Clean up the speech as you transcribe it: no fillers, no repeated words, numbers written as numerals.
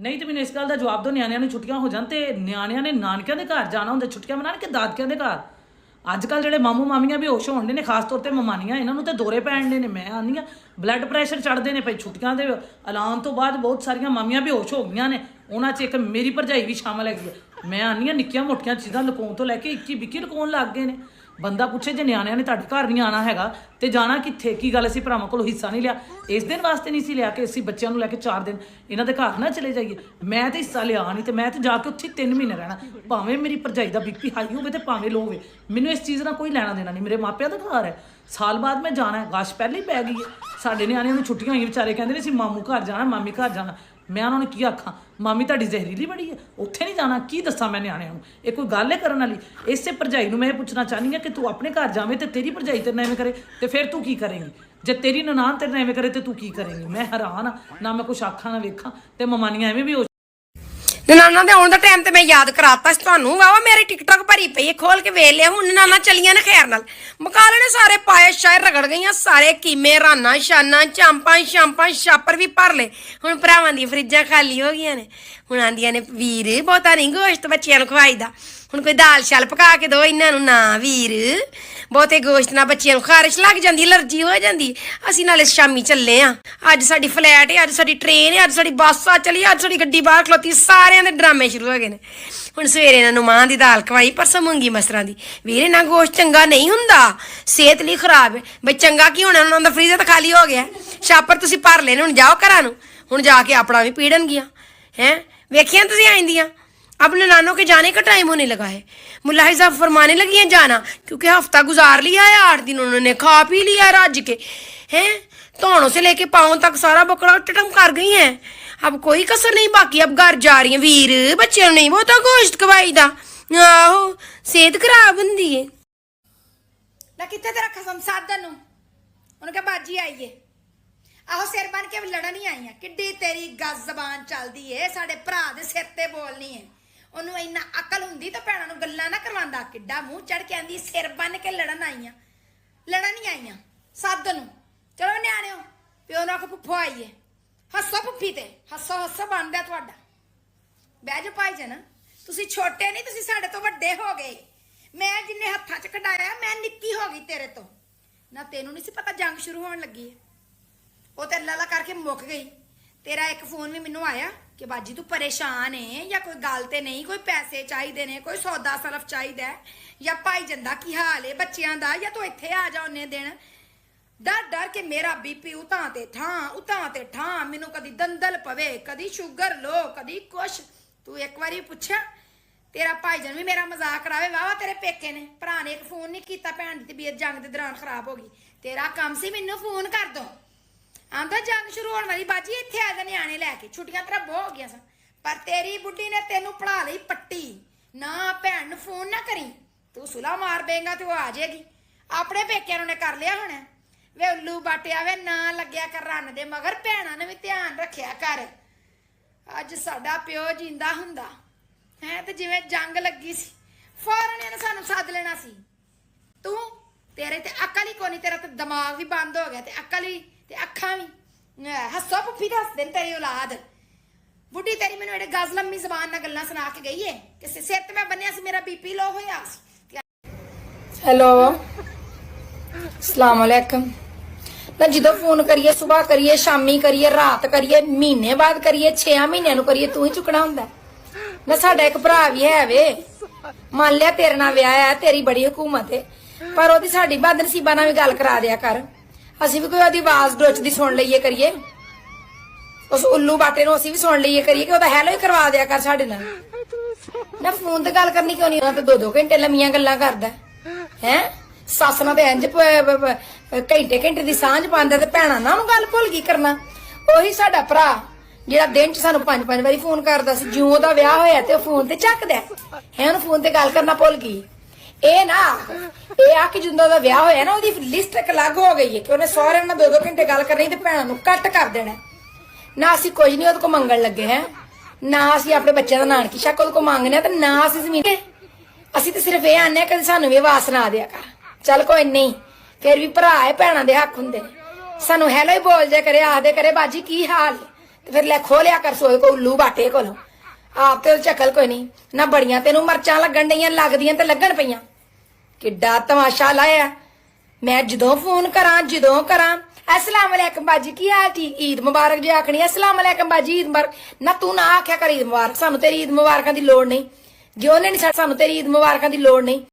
ਨਹੀਂ ਤੇ ਮੈਨੂੰ ਇਸ ਗੱਲ ਦਾ ਜਵਾਬ ਦਿਓ, ਨਿਆਣਿਆਂ ਨੂੰ ਛੁੱਟੀਆਂ ਹੋ ਜਾਣ ਤੇ ਨਿਆਣਿਆਂ ਨੇ ਨਾਨਕਿਆਂ ਦੇ ਘਰ ਜਾਣਾ ਹੁੰਦਾ, ਛੁੱਟੀਆਂ ਮਨਾਉਣ ਕਿ ਦਾਦਕਿਆਂ ਦੇ ਘਰ? ਅੱਜ ਕੱਲ ਜਿਹੜੇ ਮਾਮੂ ਮਾਮੀਆਂ ਬੇਹੋਸ਼ ਹੋਣ ਦੇ ਨੇ, ਖਾਸ ਤੌਰ ਤੇ ਮਮਾਨੀਆਂ, ਇਹਨਾਂ ਨੂੰ ਤੇ ਦੌਰੇ ਪੈਣ ਦੇ ਨੇ। ਮੈਂ ਆਨੀ ਆ ਬਲੱਡ ਪ੍ਰੈਸ਼ਰ ਚੜ੍ਹਦੇ ਨੇ ਪਈ ਛੁੱਟੀਆਂ ਦੇ ਐਲਾਨ ਤੋਂ ਬਾਅਦ। ਬਹੁਤ ਸਾਰੀਆਂ ਮਾਮੀਆਂ ਬੇਹੋਸ਼ ਹੋ ਗਈਆਂ ਨੇ, ਉਹਨਾਂ 'ਚ ਇੱਕ ਮੇਰੀ ਭਰਜਾਈ ਵੀ ਸ਼ਾਮਲ ਹੈਗੀ ਹੈ। ਮੈਂ ਆਨੀ ਆ ਨਿੱਕੀਆਂ ਮੋਟੀਆਂ ਚੀਜ਼ਾਂ ਲੁਕਾਉਣ ਤੋਂ ਲੈ ਕੇ ਇੱਕੀ ਬਿੱਕੀ ਲੁਕਾਉਣ ਲੱਗ ਗਏ ਨੇ। ਬੰਦਾ ਪੁੱਛੇ ਜੇ ਨਿਆਣਿਆਂ ਨੇ ਤੁਹਾਡੇ ਘਰ ਨਹੀਂ ਆਉਣਾ ਹੈਗਾ ਤੇ ਜਾਣਾ ਕਿੱਥੇ? ਕੀ ਗੱਲ ਅਸੀਂ ਭਰਾਵਾਂ ਕੋਲੋਂ ਹਿੱਸਾ ਨਹੀਂ ਲਿਆ? ਇਸ ਦਿਨ ਵਾਸਤੇ ਨਹੀਂ ਸੀ ਲਿਆ ਕਿ ਅਸੀਂ ਬੱਚਿਆਂ ਨੂੰ ਲੈ ਕੇ 4 ਦਿਨ ਇਹਨਾਂ ਦੇ ਘਰ ਨਾ ਚਲੇ ਜਾਈਏ? ਮੈਂ ਤੇ ਹਿੱਸਾ ਲਿਆ ਨਹੀਂ, ਤੇ ਮੈਂ ਤੇ ਜਾ ਕੇ ਉੱਥੇ 3 ਮਹੀਨੇ ਰਹਿਣਾ, ਭਾਵੇਂ ਮੇਰੀ ਭਰਜਾਈ ਦਾ ਬੀਪੀ ਹਾਈ ਹੋਵੇ ਤੇ ਭਾਵੇਂ ਲੋ ਹੋਵੇ। ਮੈਨੂੰ ਇਸ ਚੀਜ਼ ਨਾਲ ਕੋਈ ਲੈਣਾ ਦੇਣਾ ਨਹੀਂ। ਮੇਰੇ ਮਾਪਿਆਂ ਦਾ ਘਰ ਹੈ, ਸਾਲ ਬਾਅਦ ਮੈਂ ਜਾਣਾ ਹੈ। ਗਸ਼ ਪਹਿਲੇ ਹੀ ਪੈ ਗਈ ਹੈ। ਸਾਡੇ ਨਿਆਣਿਆਂ ਨੂੰ ਛੁੱਟੀਆਂ ਹੋਈਆਂ, ਵਿਚਾਰੇ ਕਹਿੰਦੇ ਨੇ ਅਸੀਂ ਮਾਮੂ ਘਰ ਜਾਣਾ, ਮਾਮੀ ਘਰ ਜਾਣਾ। ਮੈਂ ਉਹਨਾਂ ਨੂੰ ਕੀ ਆਖਾਂ? ਮਾਮੀ ਤੁਹਾਡੀ ਜ਼ਹਿਰੀਲੀ ਬੜੀ ਹੈ, ਉੱਥੇ ਨਹੀਂ ਜਾਣਾ। ਕੀ ਦੱਸਾਂ ਮੈਂ ਨਿਆਣਿਆਂ ਨੂੰ? ਇਹ ਕੋਈ ਗੱਲ ਹੈ ਕਰਨ ਵਾਲੀ? ਇਸੇ ਭਰਜਾਈ ਨੂੰ ਮੈਂ ਇਹ ਪੁੱਛਣਾ ਚਾਹੁੰਦੀ ਹਾਂ ਕਿ ਤੂੰ ਆਪਣੇ ਘਰ ਜਾਵੇਂ ਤੇ ਤੇਰੀ ਭਰਜਾਈ ਤੇਰੇ ਨਾਲ ਐਵੇਂ ਕਰੇ ਤੇ ਫਿਰ ਤੂੰ ਕੀ ਕਰੇਂਗੀ? ਜੇ ਤੇਰੀ ਨਨਾਣ ਤੇਰੇ ਨਾਲ ਐਵੇਂ ਕਰੇ ਤੇ ਤੂੰ ਕੀ ਕਰੇਂਗੀ? ਮੈਂ ਹੈਰਾਨ ਆ, ਨਾ ਮੈਂ ਕੁਛ ਆਖਾਂ ਨਾ ਵੇਖਾਂ। ਤੇ ਮਮਾਨੀਆਂ ਐਵੇਂ ਵੀ ਹੋ ਨਨਾਨਾ ਦੇ ਆਉਣ ਦਾ ਟਾਈਮ ਤੇ ਮੈਂ ਯਾਦ ਕਰਾਤਾ ਸੀ ਤੁਹਾਨੂੰ। ਵਾਵਾ ਮੇਰੀ ਟਿਕਟੌਕ ਭਰੀ ਪਈ ਹੈ, ਖੋਲ ਕੇ ਵੇਖ ਲਿਆ। ਹੁਣ ਨਨਾਨਾ ਚਲੀਆਂ ਨੇ ਖੈਰ ਨਾਲ। ਮਕਾਲੇ ਨੇ ਸਾਰੇ ਪਾਏ ਸ਼ਾਇਰ ਰਗੜ ਗਈਆਂ, ਸਾਰੇ ਕੀਮੇ ਰਾਨਾ ਸ਼ਾਨਾ ਚਾਂਪਾਂ ਸ਼ਾਂਪਾਂ ਛਾਪਰ ਵੀ ਭਰ ਲਏ। ਹੁਣ ਭਰਾਵਾਂ ਦੀਆਂ ਫਰਿੱਜਾਂ ਖਾਲੀ ਹੋ ਗਈਆਂ ਨੇ। ਹੁਣ ਆਂਦੀਆਂ ਨੇ ਵੀਰ ਬਹੁਤਾ ਨਹੀਂ ਗੋਸ਼ਤ ਬੱਚਿਆਂ ਨੂੰ ਖਵਾਈਦਾ, ਹੁਣ ਕੋਈ ਦਾਲ ਸ਼ਾਲ ਪਕਾ ਕੇ ਦੋ ਇਹਨਾਂ ਨੂੰ। ਨਾ ਵੀਰ, ਬਹੁਤੇ ਗੋਸ਼ਤ ਨਾਲ ਬੱਚਿਆਂ ਨੂੰ ਖਾਰਿਸ਼ ਲੱਗ ਜਾਂਦੀ, ਅਲਰਜੀ ਹੋ ਜਾਂਦੀ। ਅਸੀਂ ਨਾਲੇ ਸ਼ਾਮੀ ਚੱਲੇ ਆ। ਅੱਜ ਸਾਡੀ ਫਲੈਟ ਹੈ, ਅੱਜ ਸਾਡੀ ਟ੍ਰੇਨ ਹੈ, ਅੱਜ ਸਾਡੀ ਬੱਸ ਆ ਚਲੀ, ਅੱਜ ਸਾਡੀ ਗੱਡੀ ਬਾਹਰ ਖਲੋਤੀ। ਸਾਰਿਆਂ ਦੇ ਡਰਾਮੇ ਸ਼ੁਰੂ ਹੋ ਗਏ ਨੇ। ਹੁਣ ਸਵੇਰੇ ਇਹਨਾਂ ਨੂੰ ਮਾਂ ਦੀ ਦਾਲ ਖਵਾਈ, ਪਰਸੋਂ ਮੂੰਗੀ ਮਸਰਾਂ ਦੀ। ਵੀਰੇ ਨਾ ਗੋਸ਼ਤ ਚੰਗਾ ਨਹੀਂ ਹੁੰਦਾ, ਸਿਹਤ ਲਈ ਖਰਾਬ ਹੈ। ਬਈ ਚੰਗਾ ਕੀ ਹੋਣਾ, ਉਹਨਾਂ ਦਾ ਫਰੀਜ਼ਰ ਤਾਂ ਖਾਲੀ ਹੋ ਗਿਆ। ਛਾਪਰ ਤੁਸੀਂ ਭਰ ਲੈਣੇ, ਹੁਣ ਜਾਓ ਘਰਾਂ ਨੂੰ। ਹੁਣ ਜਾ ਕੇ ਆਪਣਾ ਵੀ ਪੀੜਨਗੀਆਂ हैं। वेखिया तुम आइंदियां अपने नानों के जाने का टाइम होने लगा है। मुल्लाही साहब फरमाने लगी हैं जाना, क्योंकि हफ्ता गुजार लिया है, 8 दिन उन्होंने खा पी लिया रज के हैं। धौनों से लेके पाँव तक सारा बकरा टटम कर गई हैं। अब कोई कसर नहीं बाकी, अब घर जा रही है। वीर बच्चे नहीं बहुता गोश्त खवाई दा, आहो सेहत खराब होंदी है। कित्थे तेरा खसम साधन उन्होंने बाजी आई है। आहो सिर बन के लड़न ही आई है। किड्डी तेरी गज जबान चलती है, साडे भरा दे सिर ते बोलनी है। उन्होंने इन्ना अकल हुंदी तो भैणां नूं गल्लां ना करवांदा। किड्डा मूँह चढ़ के आंदी सिर बन के लड़न आई हैं। लड़न ही आई हैं साधन। चलो न्याणिओ प्यो नूं आखो भुੱਫੋ आई है, हसो भुੱਫੀ ते हसो हसो बनदा तुहाडा। बह जाओ भाई जन, तुसीं छोटे नहीं, तुसीं साडे तो वड्डे हो गए। मैं जिन्ने हत्थां च कढाया मैं निक्की हो गई तेरे तो। ना तेनू नहीं सी पता जंग शुरू होण लगी है। वो तो अल्लाह करके मुक गई। तेरा एक फोन भी मैनू आया कि बाजी तू परेशान है या कोई गल ते नहीं, कोई पैसे चाहिए ने, कोई सौदा सरफ चाहिए या भाई जंदा की हाल है बच्चों का, या तू इत्थे आ जा उन्ने दिन। डर डर के मेरा बीपी उतां ते ठां, मैनू कदी दंदल पवे, कदी शुगर लो, कदी कुछ। तू एक बार पूछा, तेरा भाईजन भी मेरा मजाक करावे। वाह तेरे पेके ने भरा ने एक फोन नहीं किया, भैन की तबीयत जंग के दौरान खराब हो गई। तेरा काम सी मैनू फोन कर दो, आंदा जंग शुरू होने वाली बाजी, इत्थे आ जा न्याणे लैके, छुट्टियां तेरा बहुत हो गई सन। पर तेरी बुढ़ी ने तेनू पढ़ा लई पट्टी। ना भैन नूं फोन ना करी, तू सुला मार देगा तो आ जाएगी। अपने पेकिਆਂ ने कर लिया होना। वे उल्लू बाटिया वे ना लग्या कर रन दे मगर, भैणां ने भी ध्यान रखिया कर। अज साडा प्यो जिंदा हुंदा है ते जिवें जंग लगी सी, फौरन इहने सानू सद लेना सी। तू तेरे ते अकल ही कोई नहीं, तेरा तो दिमाग भी बंद हो गया ते अकल ही ते अखां भी। हसो भुੱਫੀ दस दिन तेरी औलाद बुढ़ी तेरी मैनू एडे गज लम्मी जबान नाल गल्लां सुना के गई है कि सिर ते मैं बन्निया सी, मेरा बीपी लो होया सी। हेलो अस्सलाम वालेकुम। ना जो फोन करिए, सुबह करिए, शामी करिए, रात करिए, महीने बाद करिए, 6 महीनों नूं करिए, तू ही चुकना हुंदा। ना साडा एक भरा भी है वे, मान लिया तेरे नाल विआह है, तेरी बड़ी हुकूमत है, पर ओदी साडी बदनसीबा नाल भी गल करा दिया कर। असीं भी कोई ओदी आवाज डुचदी सुन लईए करिए, उस उल्लू बाटे नूं असीं भी सुन लईए करिए कि ओदा हैलो ही करवा दिया कर साडे नाल। ना फोन ते गल करनी क्यों नहीं? तो 2-2 घंटे लम्मियां गल्लां करदा है। सस नाल ते इंज घंटे घंटे दी सांझ पांदा ते भैणां नाल गल भुल गई करना। ओही साडा भरा जेड़ा दिन च सानू 5-5 वारी फोन करदा सी, जिउं ओदा विआह होया ते फोन ते झकदा है। हुण फोन ते गल करना भुल गई। ਇਹ ਨਾ ਇਹ ਆ ਕਿ ਜਦੋਂ ਦਾ ਵਿਆਹ ਹੋਇਆ ਨਾ, ਉਹਦੀ ਲਿਸਟ ਇੱਕ ਅਲੱਗ ਹੋ ਗਈ ਹੈ ਕਿ ਉਹਨੇ ਸਹੁਰੇ ਨਾਲ 2-2 ਘੰਟੇ ਗੱਲ ਕਰਨੀ ਤੇ ਭੈਣਾਂ ਨੂੰ ਕੱਟ ਕਰ ਦੇਣਾ। ਨਾ ਅਸੀਂ ਕੁਝ ਨਹੀਂ ਉਹਦੇ ਕੋਲ ਮੰਗਣ ਲੱਗੇ ਹੈ, ਨਾ ਅਸੀਂ ਆਪਣੇ ਬੱਚਿਆਂ ਦਾ ਨਾਨਕੀ ਸ਼ੱਕ ਉਹਦੇ ਕੋਲ ਮੰਗਨੇ ਆ, ਤੇ ਨਾ ਅਸੀਂ ਜ਼ਮੀਨ। ਅਸੀਂ ਤੇ ਸਿਰਫ ਇਹ ਆਨੇ ਕਿ ਸਾਨੂੰ ਵੀ ਆਵਾਜ਼ ਸੁਣਾ ਦਿਆ ਕਰ। ਚੱਲ ਕੋਈ ਨਹੀਂ, ਫਿਰ ਵੀ ਭਰਾ ਹੈ, ਭੈਣਾਂ ਦੇ ਹੱਕ ਹੁੰਦੇ ਨੇ। ਸਾਨੂੰ ਹੈਲੋ ਹੀ ਬੋਲ ਜਾ ਕਰੇ, ਆਖਦੇ ਕਰੇ ਬਾਜੀ ਕੀ ਹਾਲ, ਤੇ ਫਿਰ ਲੈ ਖੋਲਿਆ ਕਰ ਸੋਏ ਕੋ ਉੱਲੂ ਬਾਟੇ ਕੋਲੋਂ ਆਪ ਤੇ ਚੱਕਲ ਕੋਈ ਨਹੀਂ ਨਾ ਬੜੀਆਂ ਤੈਨੂੰ ਮਰਚਾਂ ਲੱਗਣ ਡਈਆਂ ਲੱਗਦੀਆਂ ਤੇ ਲੱਗਣ ਪਈਆਂ ਕਿੱਡਾ ਤਮਾਸ਼ਾ ਲਾਇਆ ਮੈਂ ਜਦੋਂ ਫੋਨ ਕਰਾਂ अस्सलाम वालेकुम बाजी की हाल ठीक ईद मुबारक जी आखनी अस्सलाम वालेकुम बाजी ईद मुबारक ना तू ना आख्या कर ईद मुबारक सानू तेरी ईद मुबारकां दी लोड़ नहीं जो ने सानू तेरी ईद मुबारकां दी लोड़ नहीं